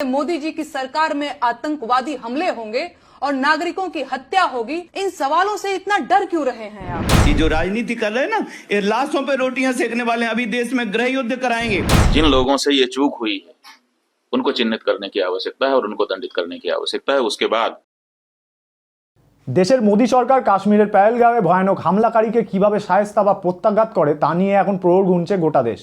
मोदी जी की सरकार में आतंकवादी हमले होंगे और नागरिकों की हत्या होगी, इन सवालों से इतना डर क्यों रहे हैं आप? ये जो राजनीति कर रहे हैं ना, ये लाशों पे रोटियां सेकने वाले अभी देश में गृह युद्ध कराएंगे। जिन लोगों से ये चूक हुई है उनको चिन्हित करने की आवश्यकता है और उनको दंडित करने की आवश्यकता है। उसके बाद দেশের মোদী সরকার কাশ্মীরের পেহেলগাঁওয়ে ভয়ানক হামলাকারীকে কিভাবে শায়েস্তা বা প্রত্যাঘাত করে তা নিয়ে এখন প্রহর গুনছে গোটা দেশ।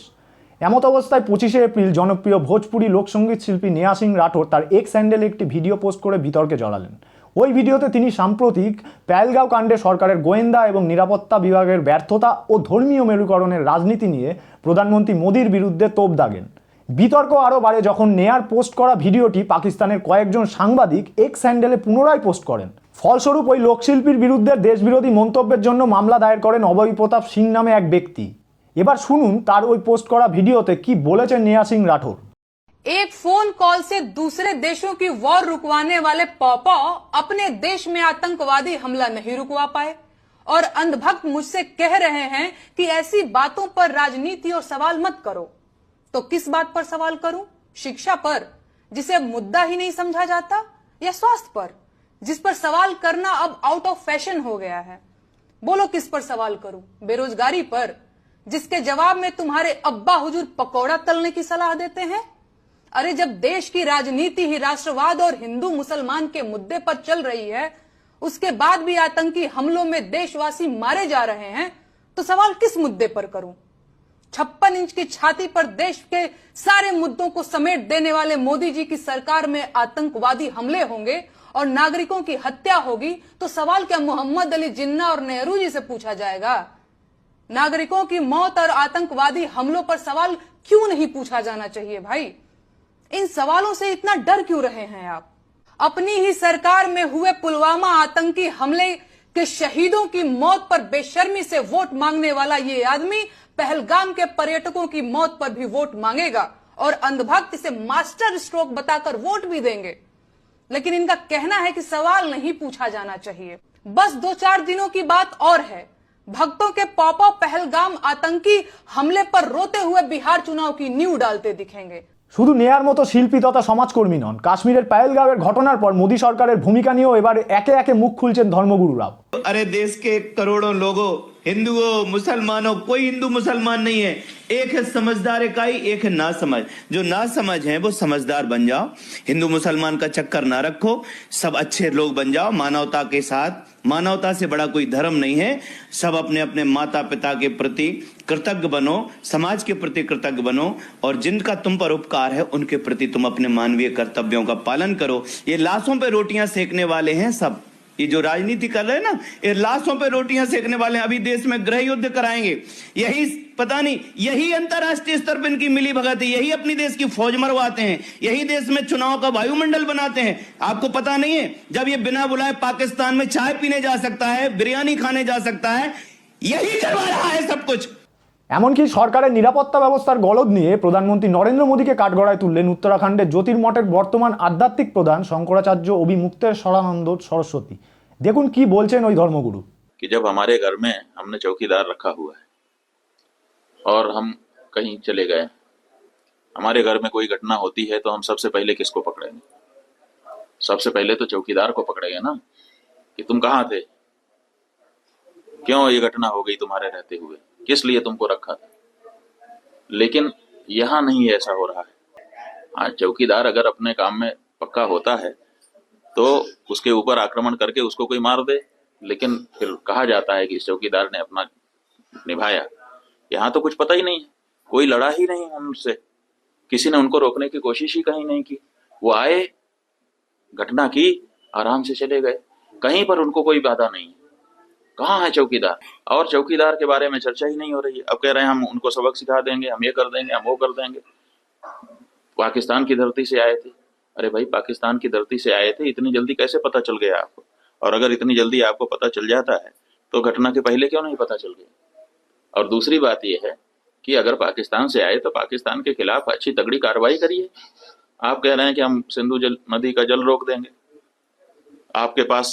এমত অবস্থায় 25শে এপ্রিল জনপ্রিয় ভোজপুরি লোকসঙ্গীত শিল্পী নেহা সিং রাঠোর তার এক্স হ্যান্ডেলে একটি ভিডিও পোস্ট করে বিতর্কে জড়ালেন। ওই ভিডিওতে তিনি সাম্প্রতিক পেহেলগাঁও কাণ্ডে সরকারের গোয়েন্দা এবং নিরাপত্তা বিভাগের ব্যর্থতা ও ধর্মীয় মেরুকরণের রাজনীতি নিয়ে প্রধানমন্ত্রী মোদির বিরুদ্ধে তোপ দাগেন। বিতর্ক আরও বাড়ে যখন নেহার পোস্ট করা ভিডিওটি পাকিস্তানের কয়েকজন সাংবাদিক এক্স হ্যান্ডেলে পুনরায় পোস্ট করেন। ফলস্বরূপ ওই লোকশিল্পীর বিরুদ্ধে দেশবিরোধী মন্তব্যের জন্য মামলা দায়ের করেন অভয় প্রতাপ সিং নামে এক ব্যক্তি। এবার শুনুন তার ওই পোস্ট করা ভিডিওতে কি বলেছেন নেহা সিং রাঠোর। एक फोन कॉल से दूसरे देशों की वॉर रुकवाने वाले पॉपा अपने देश में आतंकवादी हमला नहीं रुकवा पाए और अंधभक्त मुझसे कह रहे हैं कि ऐसी बातों पर राजनीति और सवाल मत करो। तो किस बात पर सवाल करूं? शिक्षा पर, जिसे मुद्दा ही नहीं समझा जाता, या स्वास्थ्य पर, जिस पर सवाल करना अब आउट ऑफ फैशन हो गया है? बोलो किस पर सवाल करूं? बेरोजगारी पर, जिसके जवाब में तुम्हारे अब्बा हुजूर पकौड़ा तलने की सलाह देते हैं? अरे जब देश की राजनीति ही राष्ट्रवाद और हिंदू मुसलमान के मुद्दे पर चल रही है, उसके बाद भी आतंकी हमलों में देशवासी मारे जा रहे हैं, तो सवाल किस मुद्दे पर करूं? 56 इंच की छाती पर देश के सारे मुद्दों को समेट देने वाले मोदी जी की सरकार में आतंकवादी हमले होंगे और नागरिकों की हत्या होगी, तो सवाल क्या मोहम्मद अली जिन्ना और नेहरू जी से पूछा जाएगा? नागरिकों की मौत और आतंकवादी हमलों पर सवाल क्यों नहीं पूछा जाना चाहिए भाई? इन सवालों से इतना डर क्यों रहे हैं आप? अपनी ही सरकार में हुए पुलवामा आतंकी हमले के शहीदों की मौत पर बेशर्मी से वोट मांगने वाला ये आदमी पहलगाम के पर्यटकों की मौत पर भी वोट मांगेगा और अंधभक्त इसे मास्टर स्ट्रोक बताकर वोट भी देंगे। लेकिन इनका कहना है कि सवाल नहीं पूछा जाना चाहिए। बस 2-4 दिनों की बात और है, भक्तों के पॉपअप पहलगाम आतंकी हमले पर रोते हुए बिहार चुनाव की नींव डालते दिखेंगे। শুধু নেহার মতো শিল্পী তথা সমাজকর্মী নন, কাশ্মীরের পেহেলগাঁওয়ের ঘটনার পর মোদী সরকারের ভূমিকা নিয়েও এবার একে একে মুখ খুলছেন ধর্মগুরুরাও। अरे देश के करोड़ों लोगों, हिंदुओं मुसलमानों, कोई हिंदू मुसलमान नहीं है। एक है समझदार इकाई, एक है ना समझ। जो ना समझ है वो समझदार बन जाओ। हिंदू मुसलमान का चक्कर ना रखो, सब अच्छे लोग बन जाओ मानवता के साथ। मानवता से बड़ा कोई धर्म नहीं है। सब अपने अपने माता पिता के प्रति कृतज्ञ बनो, समाज के प्रति कृतज्ञ बनो और जिनका तुम पर उपकार है उनके प्रति तुम अपने मानवीय कर्तव्यों का पालन करो। ये लाशों पे रोटियां सेकने वाले हैं सब। ये जो राजनीति कर रहे हैं ना, ये लाशों पे रोटियां सेकने वाले अभी देश में गृह युद्ध कराएंगे। यही पता नहीं, यही अंतरराष्ट्रीय स्तर पर इनकी मिली भगत है। यही अपनी देश की फौज मरवाते हैं, यही देश में चुनाव का वायुमंडल बनाते हैं। आपको पता नहीं है, जब ये बिना बुलाए पाकिस्तान में चाय पीने जा सकता है, बिरयानी खाने जा सकता है, यही करवा रहा है सब कुछ। এমনকি সরকারের নিরাপত্তা ব্যবস্থার গলদ নিয়ে প্রধানমন্ত্রী নরেন্দ্র মোদীকে কাঠগড়ায় তুললেন উত্তরাখণ্ডের জ্যোতির্মঠের বর্তমান আধ্যাত্মিক প্রধান শঙ্করাচার্য অভিমুক্তেশ্বরানন্দ সরস্বতী। দেখুন কি বলছেন ওই ধর্মগুরু। कि जब हमारे घर में हमने चौकीदार रखा हुआ है और हम कहीं चले गए, हमारे घर में कोई घटना होती है तो हम सबसे पहले किसको पकड़ेंगे? सबसे पहले तो चौकीदार को पकड़ेंगे ना, कि तुम कहाँ थे, क्यों ये घटना हो गई तुम्हारे रहते हुए, किस लिए तुमको रखा था। लेकिन यहाँ नहीं ऐसा हो रहा है। हाँ, चौकीदार अगर अपने काम में पक्का होता है तो उसके ऊपर आक्रमण करके उसको कोई मार दे, लेकिन फिर कहा जाता है कि इस चौकीदार ने अपना निभाया। यहाँ तो कुछ पता ही नहीं है, कोई लड़ा ही नहीं उनसे, किसी ने उनको रोकने की कोशिश ही कहीं नहीं की। वो आए, घटना की, आराम से चले गए, कहीं पर उनको कोई बाधा नहीं है। कहाँ है चौकीदार? और चौकीदार के बारे में चर्चा ही नहीं हो रही है। अब कह रहे हैं हम उनको सबक सिखा देंगे, हम ये कर देंगे, हम वो कर देंगे। पाकिस्तान की धरती से आए थे। अरे भाई, पाकिस्तान की धरती से आए थे, इतनी जल्दी कैसे पता चल गया आपको? और अगर इतनी जल्दी आपको पता चल जाता है तो घटना के पहले क्यों नहीं पता चल गया? और दूसरी बात यह है कि अगर पाकिस्तान से आए तो पाकिस्तान के खिलाफ अच्छी तगड़ी कार्रवाई करिए। आप कह रहे हैं कि हम सिंधु नदी का जल रोक देंगे। आपके पास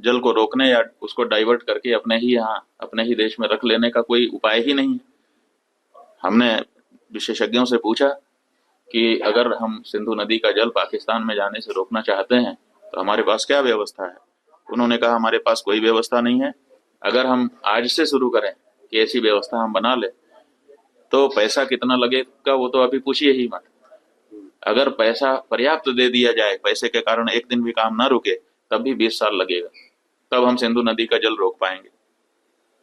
जल को रोकने या उसको डाइवर्ट करके अपने ही यहाँ अपने ही देश में रख लेने का कोई उपाय ही नहीं है। हमने विशेषज्ञों से पूछा कि अगर हम सिंधु नदी का जल पाकिस्तान में जाने से रोकना चाहते हैं तो हमारे पास क्या व्यवस्था है। उन्होंने कहा हमारे पास कोई व्यवस्था नहीं है। अगर हम आज से शुरू करें कि ऐसी व्यवस्था हम बना ले तो पैसा कितना लगेगा वो तो अभी पूछिए ही मत। अगर पैसा पर्याप्त दे दिया जाए, पैसे के कारण एक दिन भी काम ना रुके, तब भी 20 साल लगेगा, तब हम सिंधु नदी का जल रोक पाएंगे।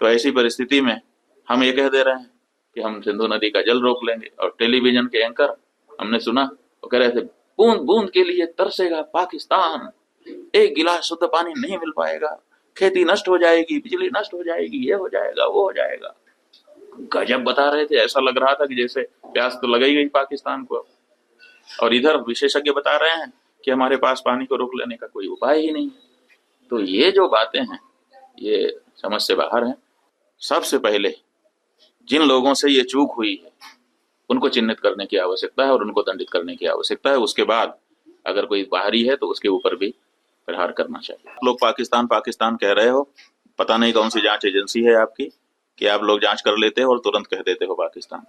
तो ऐसी परिस्थिति में हम ये कह दे रहे हैं कि हम सिंधु नदी का जल रोक लेंगे। और टेलीविजन के एंकर हमने सुना, वो कह रहे थे बूंद बूंद के लिए तरसेगा पाकिस्तान, एक गिलास शुद्ध पानी नहीं मिल पाएगा, खेती नष्ट हो जाएगी, बिजली नष्ट हो जाएगी, ये हो जाएगा, वो हो जाएगा। गजब बता रहे थे, ऐसा लग रहा था कि जैसे प्यास तो लग ही गई पाकिस्तान को। और इधर विशेषज्ञ बता रहे हैं कि हमारे पास पानी को रोक लेने का कोई उपाय ही नहीं। तो ये जो बातें हैं ये समझ से बाहर हैं। सबसे पहले जिन लोगों से ये चूक हुई है उनको चिन्हित करने की आवश्यकता है और उनको दंडित करने की आवश्यकता है। उसके बाद अगर कोई बाहरी है तो उसके ऊपर भी प्रहार करना चाहिए। आप लोग पाकिस्तान पाकिस्तान कह रहे हो, पता नहीं कौन सी जांच एजेंसी है आपकी कि आप लोग जांच कर लेते हो और तुरंत कह देते हो पाकिस्तान।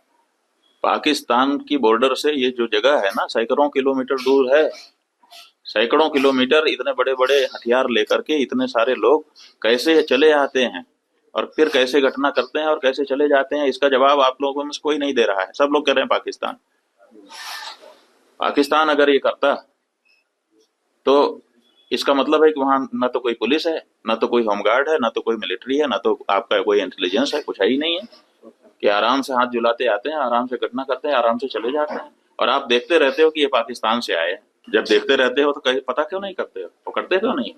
पाकिस्तान की बॉर्डर से ये जो जगह है ना, सैकड़ों किलोमीटर दूर है। सैकड़ों किलोमीटर इतने बड़े बड़े हथियार लेकर के इतने सारे लोग कैसे चले आते हैं और फिर कैसे घटना करते हैं और कैसे चले जाते हैं, इसका जवाब आप लोगों में से कोई नहीं दे रहा है। सब लोग कह रहे हैं पाकिस्तान। पाकिस्तान अगर ये करता तो इसका मतलब है कि वहां न तो कोई पुलिस है, न तो कोई होमगार्ड है, न तो कोई मिलिट्री है, न तो आपका कोई इंटेलिजेंस है, कुछ है ही नहीं है कि आराम से हाथ झुलाते आते हैं, आराम से घटना करते हैं, आराम से चले जाते हैं। और आप देखते रहते हो कि ये पाकिस्तान से आए हैं। जब देखते रहते हो तो कहीं पता क्यों नहीं करते हो, पकड़ते क्यों नहीं?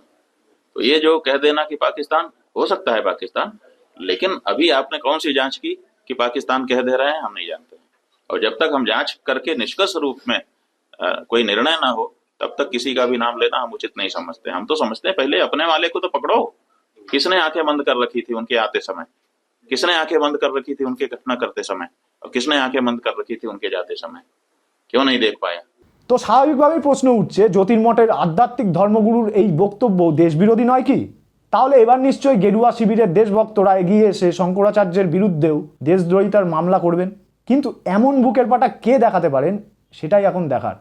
तो ये जो कह देना कि पाकिस्तान, हो सकता है पाकिस्तान, लेकिन अभी आपने कौन सी जांच की कि पाकिस्तान कह दे रहे हैं, हम नहीं जानते। और जब तक हम जांच करके निष्कर्ष रूप में कोई निर्णय ना हो तब तक किसी का भी नाम लेना हम उचित नहीं समझते। हम तो समझते हैं पहले अपने वाले को तो पकड़ो। किसने आंखें बंद कर रखी थी उनके आते समय, किसने आंखें बंद कर रखी थी उनके घटना करते समय, और किसने आंखें बंद कर रखी थी उनके जाते समय? क्यों नहीं देख पाया? তো স্বাভাবিকভাবেই প্রশ্ন উঠছে, জ্যোতির্মঠের আধ্যাত্মিক ধর্মগুরুর এই বক্তব্য দেশবিরোধী নয় কি? তাহলে এবার নিশ্চয়ই গেরুয়া শিবিরের দেশভক্তরা এগিয়ে এসে শঙ্করাচার্যের বিরুদ্ধেও দেশদ্রোহিতার মামলা করবেন। কিন্তু এমন বুকের পাটা কে দেখাতে পারেন সেটাই এখন দেখার।